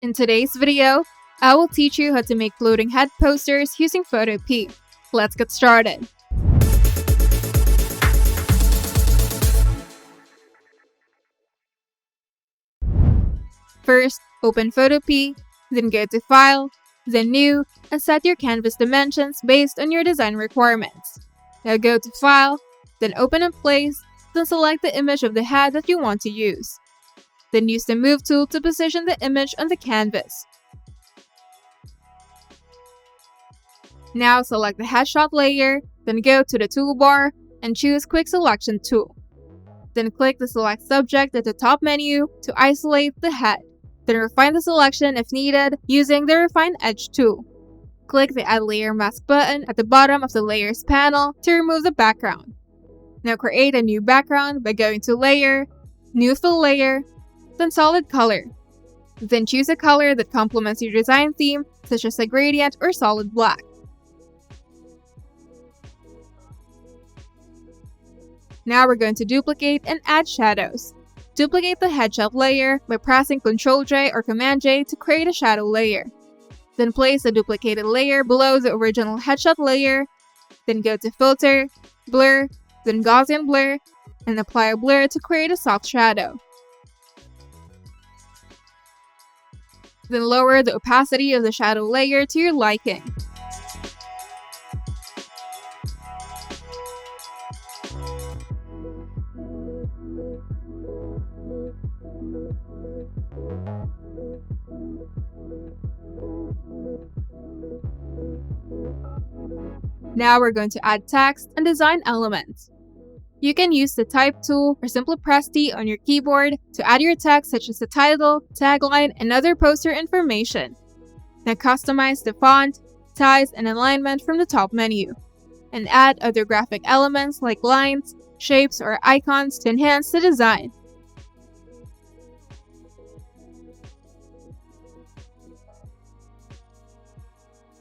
In today's video, I will teach you how to make floating head posters using Photopea. Let's get started. First, open Photopea, then go to File, then New, and set your canvas dimensions based on your design requirements. Now go to File, then Open and Place, then select the image of the head that you want to use. Then use the Move tool to position the image on the canvas. Now select the headshot layer, then go to the toolbar and choose Quick Selection tool. Then click the Select Subject at the top menu to isolate the head. Then refine the selection if needed using the Refine Edge tool. Click the Add Layer Mask button at the bottom of the Layers panel to remove the background. Now create a new background by going to Layer, New Fill Layer, then Solid Color. Then choose a color that complements your design theme, such as a gradient or solid black. Now we're going to duplicate and add shadows. Duplicate the headshot layer by pressing Ctrl-J or Command-J to create a shadow layer. Then place the duplicated layer below the original headshot layer. Then go to Filter, Blur, then Gaussian Blur, and apply a blur to create a soft shadow. Then lower the opacity of the shadow layer to your liking. Now we're going to add text and design elements. You can use the Type tool or simply press T on your keyboard to add your text such as the title, tagline, and other poster information. Now customize the font, size, and alignment from the top menu. And add other graphic elements like lines, shapes, or icons to enhance the design.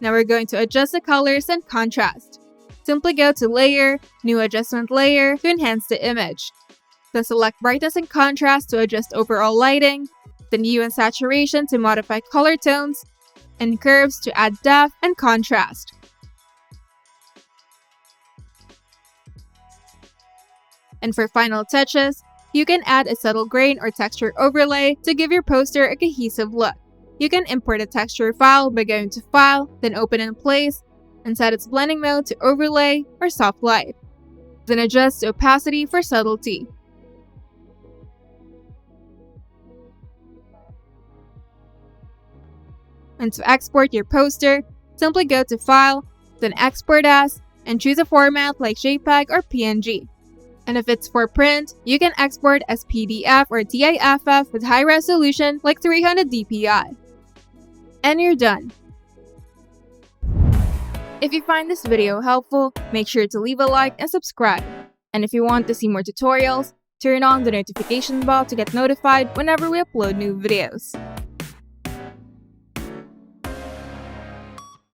Now we're going to adjust the colors and contrast. Simply go to Layer, New Adjustment Layer to enhance the image. Then select Brightness and Contrast to adjust overall lighting, then Hue and Saturation to modify color tones, and Curves to add depth and contrast. And for final touches, you can add a subtle grain or texture overlay to give your poster a cohesive look. You can import a texture file by going to File, then Open and Place, and set its blending mode to Overlay or Soft Light. Then adjust the opacity for subtlety. And to export your poster, simply go to File, then Export As, and choose a format like JPEG or PNG. And if it's for print, you can export as PDF or TIFF with high resolution like 300 dpi. And you're done. If you find this video helpful, make sure to leave a like and subscribe. And if you want to see more tutorials, turn on the notification bell to get notified whenever we upload new videos.